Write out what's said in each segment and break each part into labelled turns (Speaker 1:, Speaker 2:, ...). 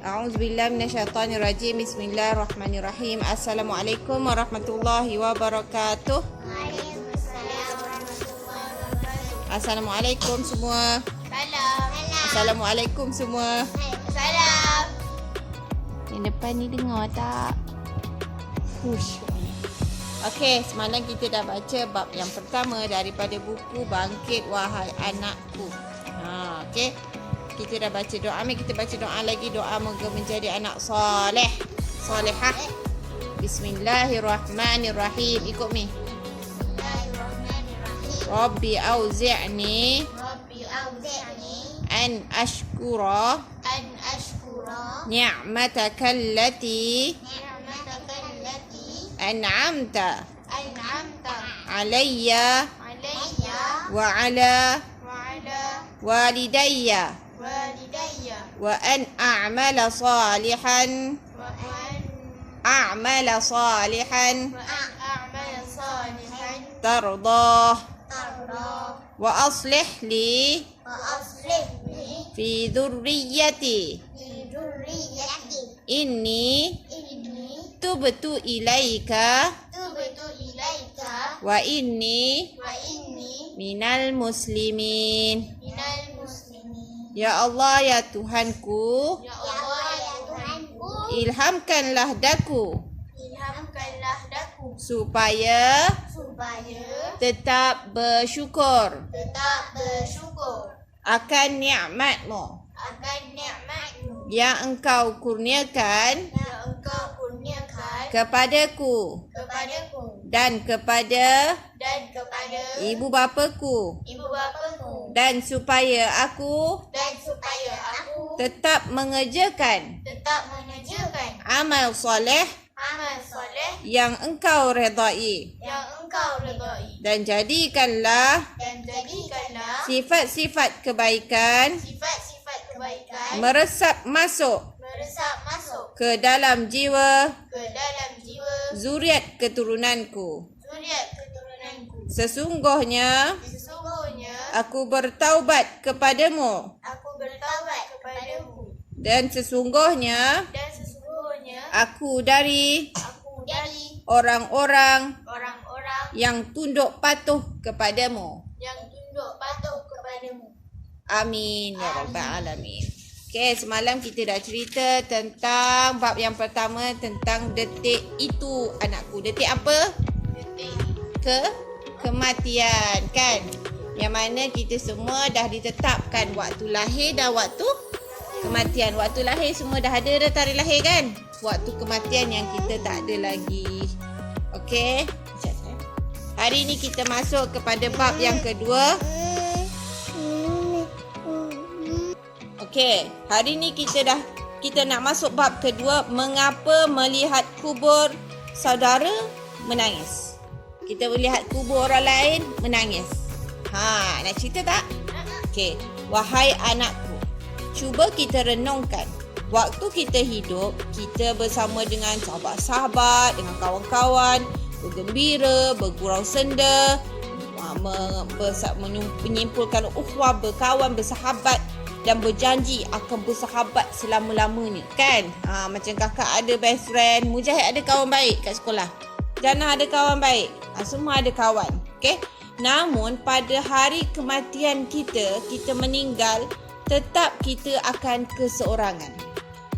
Speaker 1: A'udzubillahi minasyaitonirrajim. Bismillahirrahmanirrahim. Assalamualaikum warahmatullahi wabarakatuh. Assalamualaikum semua.
Speaker 2: Salam.
Speaker 1: Assalamualaikum semua.
Speaker 2: Salam.
Speaker 1: Yang depan ni dengar tak? Hush. Okey, semalam kita dah baca bab yang pertama daripada buku Bangkit Wahai Anakku. Okey. Kita dah baca doa. Ambil kita baca doa lagi. Doa moga menjadi anak soleh, solehah. Bismillahirrahmanirrahim. Ikut mi. Rabbi auzi'ni an ashkura ni'mataka allati an'amta alayya wa ala walidayya wa an a'mala salihan tardah wa aslih li fi dhurriyyati inni tubtu ilaika wa inni minal muslimin. Ya Allah, ya Tuhanku, ilhamkanlah daku supaya tetap bersyukur akan nikmat-Mu yang Engkau kurniakan kepadaku dan kepada ibu bapaku, dan supaya aku tetap mengerjakan amal soleh yang Engkau redai, dan jadikanlah sifat-sifat kebaikan meresap masuk ke dalam jiwa zuriat keturunanku. Sesungguhnya aku bertaubat kepadamu, dan sesungguhnya aku dari orang-orang yang tunduk patuh kepadamu. Amin ya rabbal alamin. Okey, semalam kita dah cerita tentang bab yang pertama tentang detik itu anakku. Detik apa? Kematian, kan? Yang mana kita semua dah ditetapkan waktu lahir dan waktu kematian. Waktu lahir semua dah ada dah tarikh lahir, kan? Waktu kematian yang kita tak ada lagi. Okey. Hari ni kita masuk kepada bab yang kedua. Okey, hari ni kita nak masuk bab kedua, mengapa melihat kubur saudara menangis. Kita melihat kubur orang lain menangis. Nak cerita tak? Okey, wahai anakku, cuba kita renungkan. Waktu kita hidup, kita bersama dengan sahabat-sahabat, dengan kawan-kawan, bergembira, bergurau senda, menyimpulkan ukhuwah, berkawan, bersahabat, dan berjanji akan bersahabat selama-lamanya, kan? Macam kakak ada best friend, Mujahid ada kawan baik kat sekolah, Jannah ada kawan baik, semua ada kawan. Okay? Namun pada hari kematian kita meninggal, tetap kita akan keseorangan.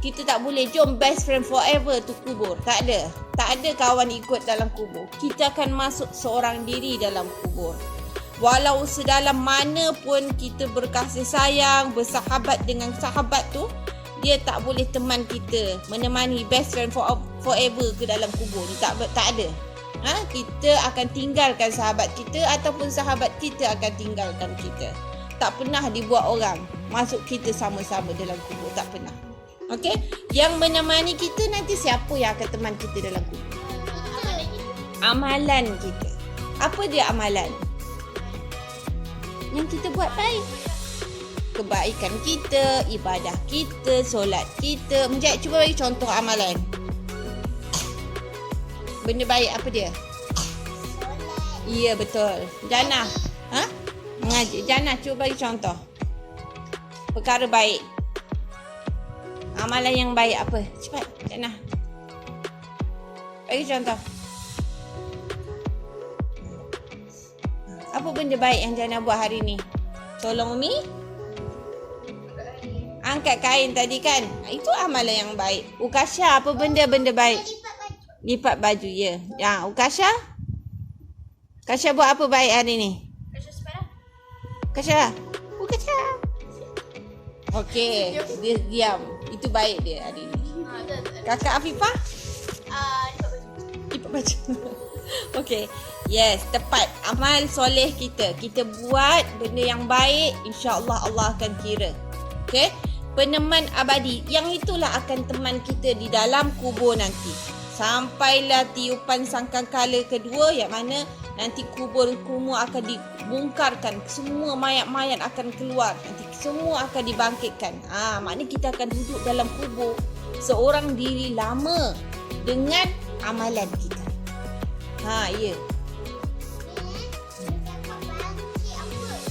Speaker 1: Kita tak boleh jom best friend forever tu kubur. Tak ada. Tak ada kawan ikut dalam kubur. Kita akan masuk seorang diri dalam kubur. Walau sedalam mana pun kita berkasih sayang, bersahabat dengan sahabat tu, dia tak boleh teman kita, menemani best friend forever ke dalam kubur ni. Tak ada. Kita akan tinggalkan sahabat kita, ataupun sahabat kita akan tinggalkan kita. Tak pernah dibuat orang masuk kita sama-sama dalam kubur. Tak pernah. Okey? Yang menemani kita nanti siapa yang akan teman kita dalam kubur? Amalan kita. Apa dia amalan? Yang kita buat baik. Kebaikan kita, ibadah kita, solat kita. Mujahid, cuba bagi contoh amalan. Benda baik apa dia? Ya, betul. Jannah. Mengaji. Jannah, cuba bagi contoh. Perkara baik. Amalan yang baik apa? Cepat, Jannah. Bagi contoh. Apa benda baik yang Jannah buat hari ni? Tolong Umi angkat kain tadi kan? Itu amalan yang baik. Ukasha, apa benda-benda baik? Lipat baju, ya. Ya, Ukasha? Kasha buat apa baik hari ni? Kasha? Ukasha? Okey, dia diam. Itu baik dia hari ni. Kakak Afifah? Lipat baju. Okey. Yes, tepat. Amal soleh kita. Kita buat benda yang baik, insya-Allah Allah akan kira. Okey? Peneman abadi. Yang itulah akan teman kita di dalam kubur nanti. Sampailah tiupan sangkakala kedua, yang mana nanti kubur kumuh akan dibongkarkan. Semua mayat-mayat akan keluar. Nanti semua akan dibangkitkan. Maknanya kita akan duduk dalam kubur seorang diri lama dengan amalan kita. Ya.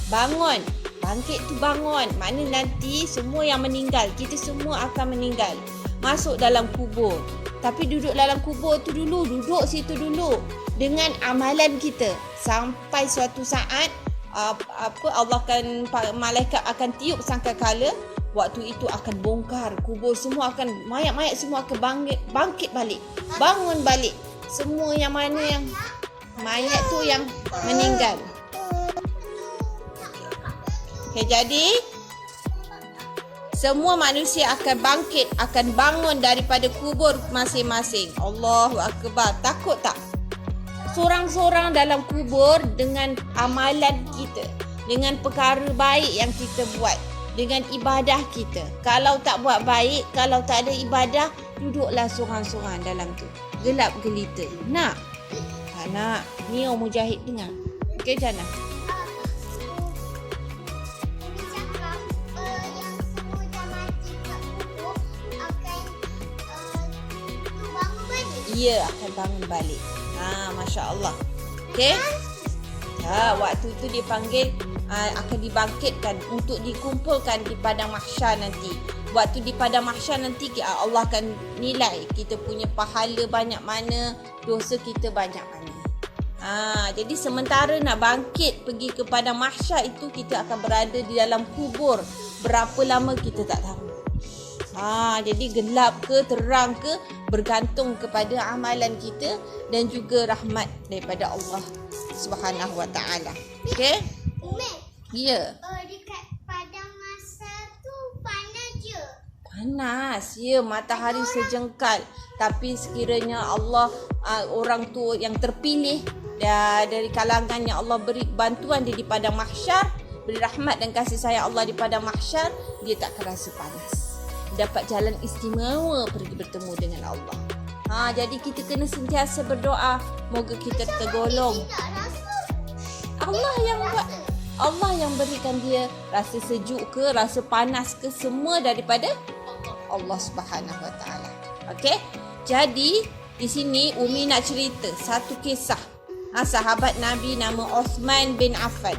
Speaker 1: Bangun. Bangkit tu bangun. Maknanya nanti semua yang meninggal, kita semua akan meninggal. Masuk dalam kubur. Tapi duduk dalam kubur tu dulu, duduk situ dulu dengan amalan kita sampai suatu saat Allah akan, malaikat akan tiup sangkakala. Waktu itu akan bongkar kubur, semua akan, mayat-mayat semua akan bangkit balik, bangun balik. Semua yang mana yang mayat tu yang meninggal. Okay, jadi semua manusia akan bangkit, akan bangun daripada kubur masing-masing. Allahu Akbar. Takut tak? Sorang-sorang dalam kubur dengan amalan kita, dengan perkara baik yang kita buat, dengan ibadah kita. Kalau tak buat baik, kalau tak ada ibadah, duduklah sorang-sorang dalam tu. Gelap gelita. Nak? Tak nak. Ni orang Mujahid dengar. Okey, Jannah. Ia akan bangun balik. Masya Allah. Okey. Waktu itu dipanggil, akan dibangkitkan untuk dikumpulkan di padang mahsyar nanti. Waktu di padang mahsyar nanti Allah akan nilai kita punya pahala banyak mana, dosa kita banyak mana. Jadi sementara nak bangkit pergi ke padang mahsyar itu, kita akan berada di dalam kubur. Berapa lama kita tak tahu. Jadi gelap ke terang ke bergantung kepada amalan kita dan juga rahmat daripada Allah Subhanahu Wa Taala. Okey? Ya.
Speaker 2: Dekat padang mahsyar tu panas je.
Speaker 1: Panas. Ya, matahari sejengkal. Tapi sekiranya Allah, orang tu yang terpilih dari kalangan yang Allah beri bantuan dia di padang mahsyar, beri rahmat dan kasih sayang Allah di padang mahsyar, dia tak akan rasa panas. Dapat jalan istimewa pergi bertemu dengan Allah. Jadi kita kena sentiasa berdoa, moga kita tergolong. Allah yang buat, Allah yang berikan dia rasa sejuk ke, rasa panas ke, semua daripada Allah Subhanahu Wa Taala. Okey? Jadi di sini Umi nak cerita satu kisah. Sahabat Nabi nama Uthman bin Affan.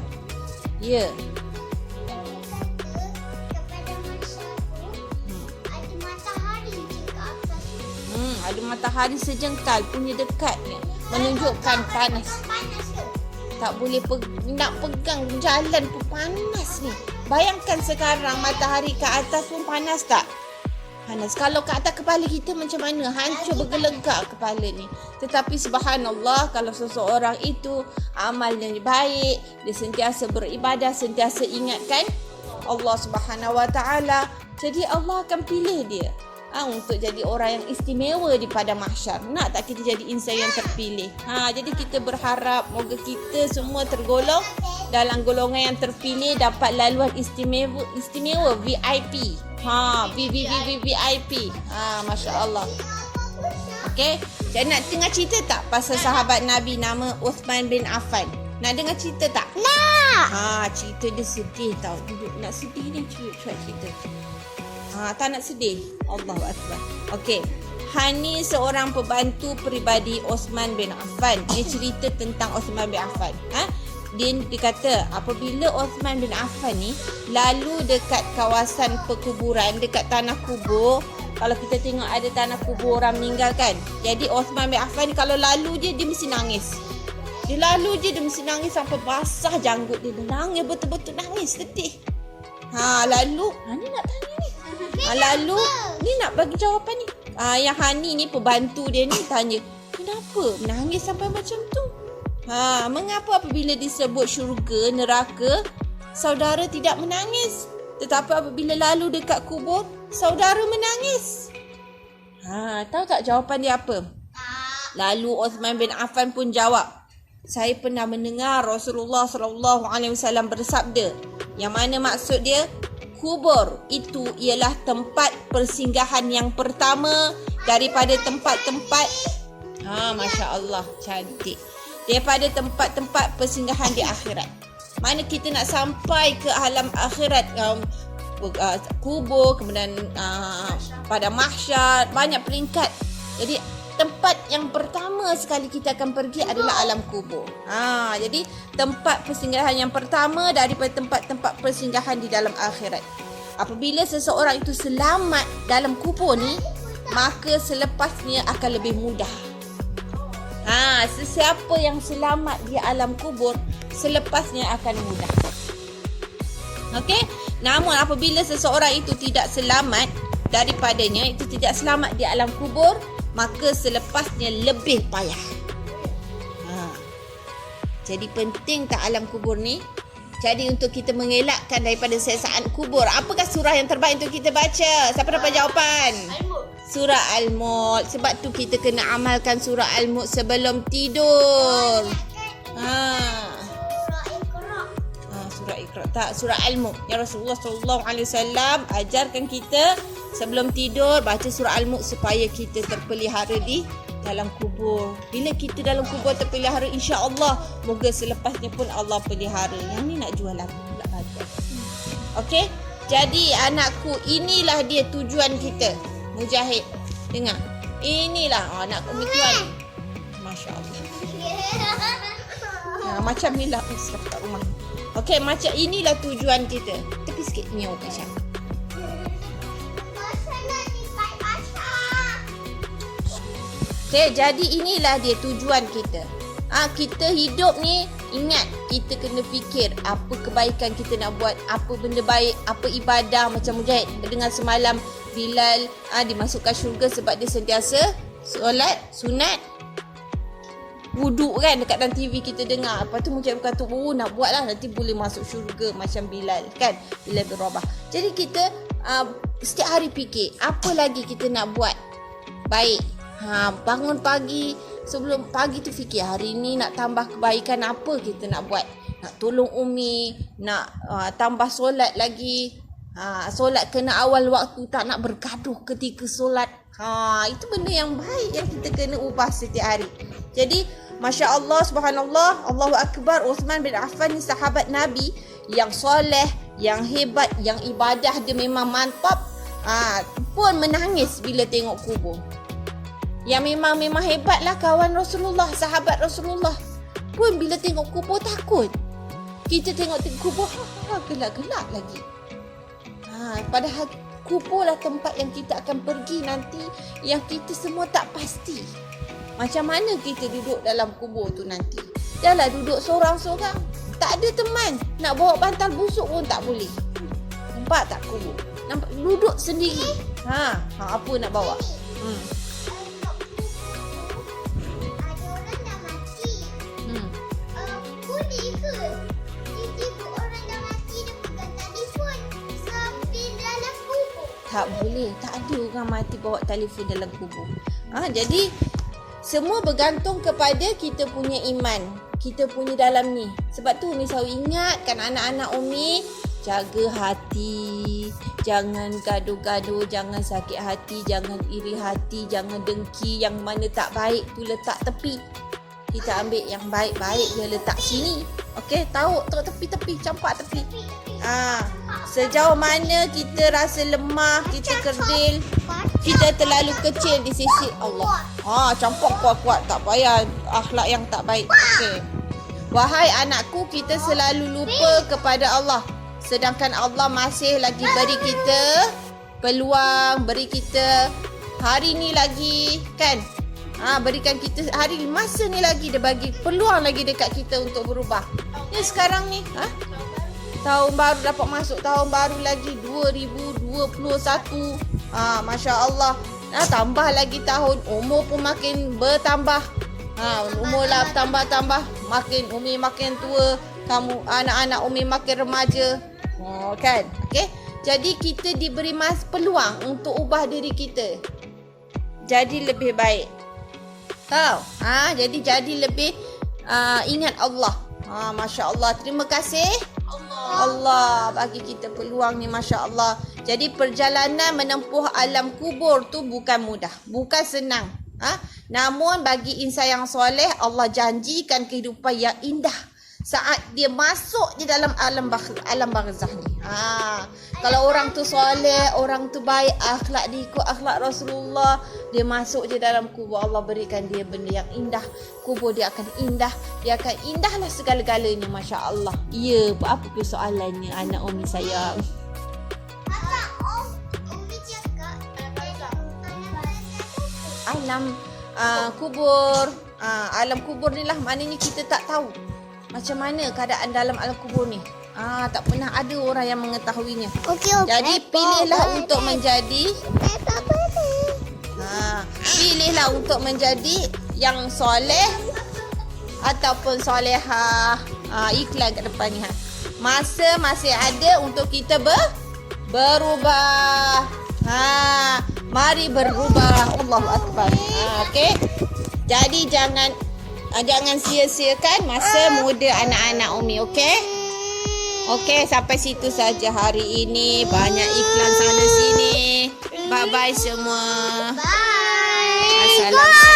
Speaker 1: Ya. Ada matahari sejengkal punya dekatnya, menunjukkan panas. Tak boleh nak pegang jalan pun panas ni. Bayangkan sekarang matahari ke atas pun panas tak? Panas. Kalau ke atas kepala kita macam mana? Hancur bergelegak kepala ni. Tetapi subhanallah, kalau seseorang itu amalnya baik, dia sentiasa beribadah, sentiasa ingatkan Allah Subhanahu Wa Taala, jadi Allah akan pilih dia untuk jadi orang yang istimewa di padang mahsyar. Nak tak kita jadi insan yang terpilih? Jadi kita berharap moga kita semua tergolong dalam golongan yang terpilih, dapat laluan istimewa VIP. VIP. Masya Allah. Okey, jadi nak dengar cerita tak pasal sahabat Nabi nama Uthman bin Affan? Nak dengar cerita tak?
Speaker 2: Nak.
Speaker 1: Cerita dia sedih tau. Duduk nak sedih ni, cuba cerita. Tak nak sedih. Allahu Akbar. Okey. Hani seorang pembantu peribadi Uthman bin Affan. Dia cerita tentang Uthman bin Affan. dia kata apabila Uthman bin Affan ni lalu dekat kawasan perkuburan, dekat tanah kubur, kalau kita tengok ada tanah kubur orang meninggal kan. Jadi Uthman bin Affan ni kalau lalu dia mesti nangis. Dia lalu dia mesti nangis sampai basah janggut dia. Dia nangis betul-betul nangis letih. Lalu ni nak tanya ni. Lalu ni nak bagi jawapan ni. Yang Hani ni pembantu dia ni tanya, kenapa menangis sampai macam tu? Mengapa apabila disebut syurga, neraka, saudara tidak menangis? Tetapi apabila lalu dekat kubur, saudara menangis. Tahu tak jawapan dia apa? Lalu Uthman bin Affan pun jawab, saya pernah mendengar Rasulullah SAW bersabda, yang mana maksud dia, kubur itu ialah tempat persinggahan yang pertama daripada tempat-tempat, Masya Allah, cantik, daripada tempat-tempat persinggahan di akhirat. Mana kita nak sampai ke alam akhirat, kubur, kemudian pada mahsyar, banyak peringkat. Jadi tempat yang pertama sekali kita akan pergi adalah alam kubur. Jadi tempat persinggahan yang pertama daripada tempat-tempat persinggahan di dalam akhirat. Apabila seseorang itu selamat dalam kubur ni, maka selepasnya akan lebih mudah. Sesiapa yang selamat di alam kubur, selepasnya akan mudah. Okey? Namun apabila seseorang itu tidak selamat daripadanya, itu tidak selamat di alam kubur, maka selepasnya lebih payah. Jadi penting tak alam kubur ni? Jadi untuk kita mengelakkan daripada siksaan kubur, apakah surah yang terbaik untuk kita baca? Siapa dapat jawapan? Surah Al-Mulk. Sebab tu kita kena amalkan surah Al-Mulk sebelum tidur. Surah Iqra. Tak, surah Al-Mulk. Ya Rasulullah SAW ajarkan kita sebelum tidur baca surah Al-Mulk supaya kita terpelihara di dalam kubur. Bila kita dalam kubur terpelihara, insya-Allah moga selepasnya pun Allah pelihara. Yang ni nak jual lagu pula bagus. Okey? Jadi anakku, inilah dia tujuan kita. Mujahid, dengar. Inilah anak tuan. Masya-Allah. Macam ni lah kat rumah. Okey, macam inilah tujuan kita. Tepi sikit ni awak Aisyah. Okey, jadi inilah dia tujuan kita. Kita hidup ni, ingat kita kena fikir apa kebaikan kita nak buat, apa benda baik, apa ibadah. Macam Mujahid dengar semalam Bilal dimasukkan syurga sebab dia sentiasa solat sunat wuduk kan, dekat dalam TV kita dengar. Lepas tu Mujahid kata, nak buat lah, nanti boleh masuk syurga macam Bilal kan, Bilal bin Rabah. Jadi kita setiap hari fikir apa lagi kita nak buat baik. Bangun pagi, sebelum pagi tu fikir hari ni nak tambah kebaikan apa kita nak buat. Nak tolong Umi, nak tambah solat lagi. Solat kena awal waktu, tak nak bergaduh ketika solat. Itu benda yang baik yang kita kena ubah setiap hari. Jadi Masya Allah, Subhanallah, Allahu Akbar. Uthman bin Affan ni sahabat Nabi yang soleh, yang hebat, yang ibadah dia memang mantap. Pun menangis bila tengok kubur. Yang memang hebatlah kawan Rasulullah, sahabat Rasulullah. Pun bila tengok kubur takut. Kita tengok kubur, gelak-gelak lagi. Padahal kuburlah tempat yang kita akan pergi nanti, yang kita semua tak pasti. Macam mana kita duduk dalam kubur tu nanti? Janganlah duduk sorang-sorang. Tak ada teman. Nak bawa bantal busuk pun tak boleh. Nampak tak kubur? Nampak duduk sendiri. Apa nak bawa? Tak boleh. Tak ada orang mati bawa telefon dalam kubur. Jadi semua bergantung kepada kita punya iman, kita punya dalam ni. Sebab tu Umi selalu ingatkan anak-anak Umi, jaga hati, jangan gaduh-gaduh, jangan sakit hati, jangan iri hati, jangan dengki. Yang mana tak baik tu letak tepi. Kita ambil yang baik-baik dia letak sini. Okey, tahu tepi-tepi, campak tepi. Sejauh mana kita rasa lemah, kita kerdil, kita terlalu kecil di sisi Allah. Campak kuat-kuat, tak payah akhlak yang tak baik. Okey. Wahai anakku, kita selalu lupa kepada Allah. Sedangkan Allah masih lagi beri kita peluang, beri kita hari ni lagi, kan? Berikan kita hari ni, masa ni lagi, dia bagi peluang lagi dekat kita untuk berubah. Ni sekarang ni, tahun baru, dapat masuk tahun baru lagi 2021. Masya Allah. Tambah lagi tahun, umur pun makin bertambah. Umur lah tambah-tambah, makin Umi makin tua, kamu anak-anak Umi makin remaja. Kan? Okey. Jadi kita diberi peluang untuk ubah diri kita jadi lebih baik. Tahu? Jadi lebih ingat Allah. Masya Allah. Terima kasih Allah bagi kita peluang ni, Masya Allah. Jadi perjalanan menempuh alam kubur tu bukan mudah, bukan senang. Namun bagi insan yang soleh, Allah janjikan kehidupan yang indah saat dia masuk di dalam alam barzah ni. Kalau orang tu soleh, orang tu baik, akhlak dia ikut akhlak Rasulullah, dia masuk je dalam kubur, Allah berikan dia benda yang indah. Kubur dia akan indah, dia akan indahlah segala-galanya, Masya Allah. Ya, apa persoalannya anak Umi sayang? Alam kubur, alam kubur ni lah, maknanya kita tak tahu macam mana keadaan dalam alam kubur ni. Tak pernah ada orang yang mengetahuinya. Jadi pilihlah untuk menjadi pilihlah untuk menjadi yang soleh ataupun solehah. Iklan kat depan ni. Masa masih ada untuk kita berubah. Mari berubah. Allahu Akbar. Okey. Jadi jangan sia-siakan masa muda anak-anak Umi, okey? Okey, sampai situ saja hari ini. Banyak iklan sana sini. Bye-bye semua.
Speaker 2: Bye.
Speaker 1: Assalamualaikum.